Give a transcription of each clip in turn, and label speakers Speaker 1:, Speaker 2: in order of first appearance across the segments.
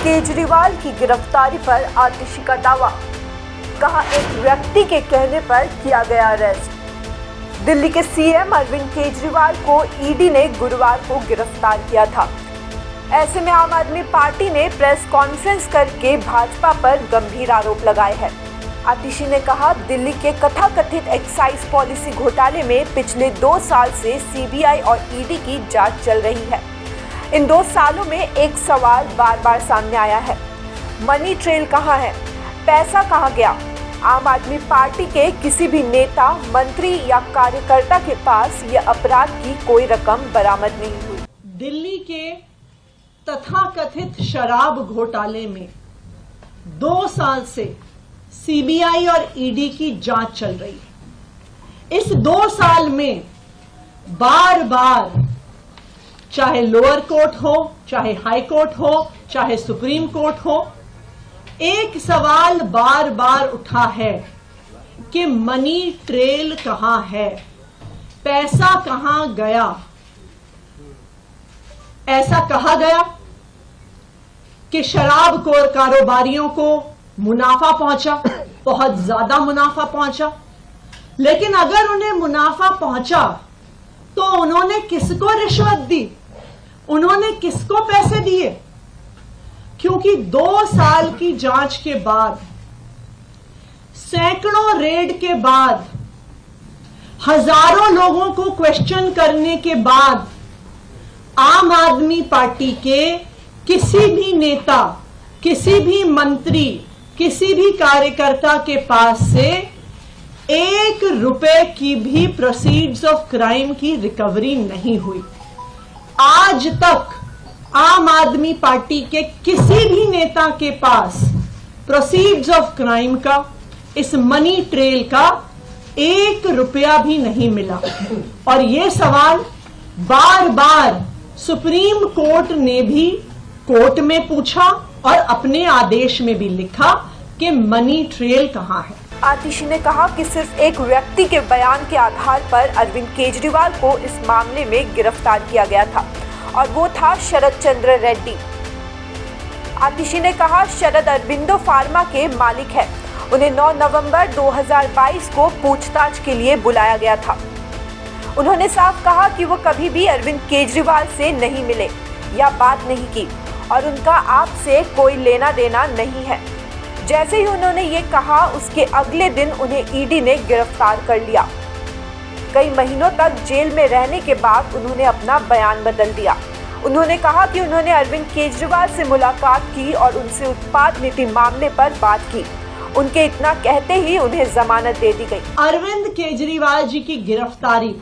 Speaker 1: केजरीवाल की गिरफ्तारी पर आतिशी का दावा, कहा एक व्यक्ति के कहने पर किया गया अरेस्ट। दिल्ली के सीएम अरविंद केजरीवाल को ईडी ने गुरुवार को गिरफ्तार किया था। ऐसे में आम आदमी पार्टी ने प्रेस कॉन्फ्रेंस करके भाजपा पर गंभीर आरोप लगाए हैं। आतिशी ने कहा, दिल्ली के कथाकथित एक्साइज पॉलिसी घोटाले में पिछले 2 साल से सीबीआई और ईडी की जांच चल रही है। इन 2 सालों में एक सवाल बार बार सामने आया है, मनी ट्रेल कहाँ है, पैसा कहाँ गया। आम आदमी पार्टी के किसी भी नेता, मंत्री या कार्यकर्ता के पास ये अपराध की कोई रकम बरामद नहीं हुई।
Speaker 2: दिल्ली के तथाकथित शराब घोटाले में 2 साल से सीबीआई और ईडी की जांच चल रही है। इस 2 साल में बार बार, चाहे लोअर कोर्ट हो, चाहे हाई कोर्ट हो, चाहे सुप्रीम कोर्ट हो, एक सवाल बार बार उठा है कि मनी ट्रेल कहां है, पैसा कहां गया। ऐसा कहा गया कि शराब कारोबारियों को मुनाफा पहुंचा, बहुत ज्यादा मुनाफा पहुंचा। लेकिन अगर उन्हें मुनाफा पहुंचा तो उन्होंने किसको रिश्वत दी, उन्होंने किसको पैसे दिए? क्योंकि 2 साल की जांच के बाद, सैकड़ों रेड के बाद, हजारों लोगों को क्वेश्चन करने के बाद आम आदमी पार्टी के किसी भी नेता, किसी भी मंत्री, किसी भी कार्यकर्ता के पास से 1 रुपए की भी प्रोसीड्स ऑफ क्राइम की रिकवरी नहीं हुई। आज तक आम आदमी पार्टी के किसी भी नेता के पास प्रोसीड्स ऑफ क्राइम का, इस मनी ट्रेल का 1 रुपया भी नहीं मिला। और ये सवाल बार बार सुप्रीम कोर्ट ने भी कोर्ट में पूछा और अपने आदेश में भी लिखा कि मनी ट्रेल कहां है।
Speaker 1: आतिशी ने कहा कि सिर्फ एक व्यक्ति के बयान के आधार पर अरविंद केजरीवाल को इस मामले में गिरफ्तार किया गया था और वो था शरद चंद्र रेड्डी। आतिशी ने कहा, शरद अरबिंदो फार्मा के मालिक है। उन्हें 9 नवंबर 2022 को पूछताछ के लिए बुलाया गया था। उन्होंने साफ कहा कि वो कभी भी अरविंद केजरीवाल से नहीं मिले या बात नहीं की और उनका आपसे कोई लेना देना नहीं है। जैसे ही उन्होंने ये कहा, उसके अगले दिन उन्हें ईडी ने गिरफ्तार कर लिया। कई महीनों तक जेल में रहने के बाद उन्होंने अपना बयान बदल दिया। उन्होंने कहा कि उन्होंने अरविंद केजरीवाल से मुलाकात की और उनसे उत्पाद नीति मामले पर बात की। उनके इतना कहते ही उन्हें जमानत दे दी गई।
Speaker 2: अरविंद केजरीवाल जी की गिरफ्तारी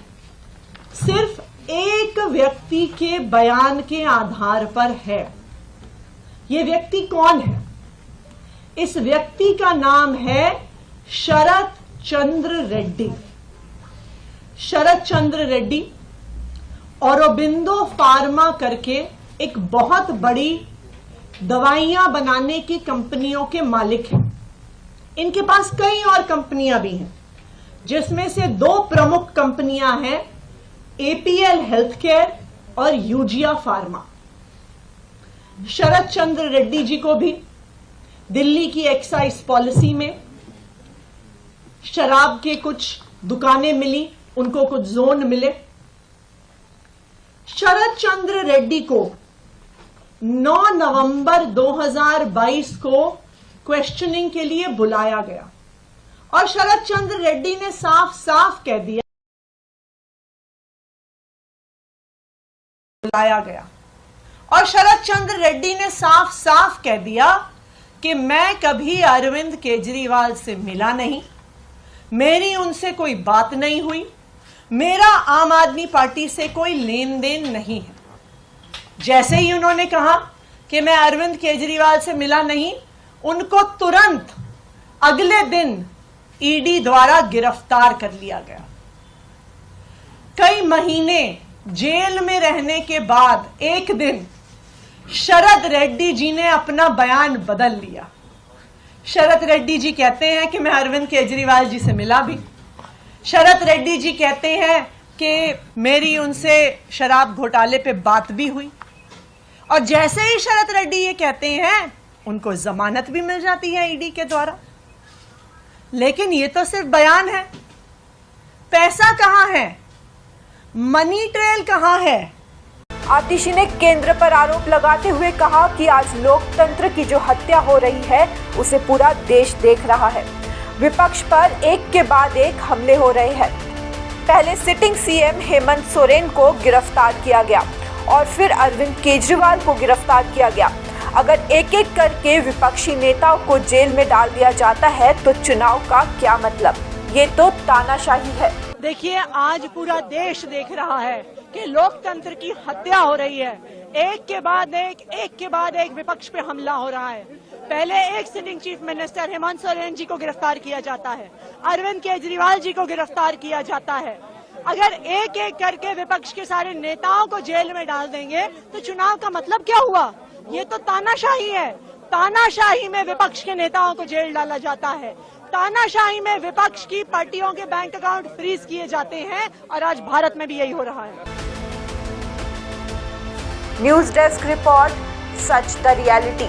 Speaker 2: सिर्फ एक व्यक्ति के बयान के आधार पर है। ये व्यक्ति कौन है? इस व्यक्ति का नाम है शरद चंद्र रेड्डी। शरद चंद्र रेड्डी औरोबिंदो फार्मा करके एक बहुत बड़ी दवाइयां बनाने की कंपनियों के मालिक हैं। इनके पास कई और कंपनियां भी हैं, जिसमें से 2 प्रमुख कंपनियां हैं, एपीएल हेल्थकेयर और यूजिया फार्मा। शरद चंद्र रेड्डी जी को भी दिल्ली की एक्साइज पॉलिसी में शराब के कुछ दुकानें मिली, उनको कुछ जोन मिले। शरद चंद्र रेड्डी को 9 नवंबर 2022 को क्वेश्चनिंग के लिए बुलाया गया और शरद चंद्र रेड्डी ने साफ साफ कह दिया, बुलाया गया और शरद चंद्र रेड्डी ने साफ साफ कह दिया कि मैं कभी अरविंद केजरीवाल से मिला नहीं, मेरी उनसे कोई बात नहीं हुई, मेरा आम आदमी पार्टी से कोई लेन देन नहीं है। जैसे ही उन्होंने कहा कि मैं अरविंद केजरीवाल से मिला नहीं, उनको तुरंत अगले दिन ईडी द्वारा गिरफ्तार कर लिया गया। कई महीने जेल में रहने के बाद एक दिन शरद रेड्डी जी ने अपना बयान बदल लिया। शरद रेड्डी जी कहते हैं कि मैं अरविंद केजरीवाल जी से मिला भी। शरद रेड्डी जी कहते हैं कि मेरी उनसे शराब घोटाले पे बात भी हुई और जैसे ही शरद रेड्डी ये कहते हैं, उनको जमानत भी मिल जाती है ईडी के द्वारा। लेकिन ये तो सिर्फ बयान है, पैसा कहां है, मनी ट्रेल कहां है?
Speaker 1: आतिशी ने केंद्र पर आरोप लगाते हुए कहा कि आज लोकतंत्र की जो हत्या हो रही है उसे पूरा देश देख रहा है। विपक्ष पर एक के बाद एक हमले हो रहे हैं। पहले सिटिंग सीएम हेमंत सोरेन को गिरफ्तार किया गया और फिर अरविंद केजरीवाल को गिरफ्तार किया गया। अगर एक एक करके विपक्षी नेताओं को जेल में डाल दिया जाता है तो चुनाव का क्या मतलब? ये तो तानाशाही है।
Speaker 3: देखिए, आज पूरा देश देख रहा है कि लोकतंत्र की हत्या हो रही है। एक के बाद एक विपक्ष पे हमला हो रहा है। पहले एक sitting chief minister Hemant Soren ji को गिरफ्तार किया जाता है, अरविंद केजरीवाल जी को गिरफ्तार किया जाता है। अगर एक एक करके विपक्ष के सारे नेताओं को जेल में डाल देंगे तो चुनाव का मतलब क्या हुआ? ये तो तानाशाही है। तानाशाही में विपक्ष के नेताओं को जेल डाला जाता है। तानाशाही में विपक्ष की पार्टियों के बैंक अकाउंट फ्रीज किए जाते हैं और आज भारत में भी यही हो रहा है।
Speaker 1: News desk report, such the reality.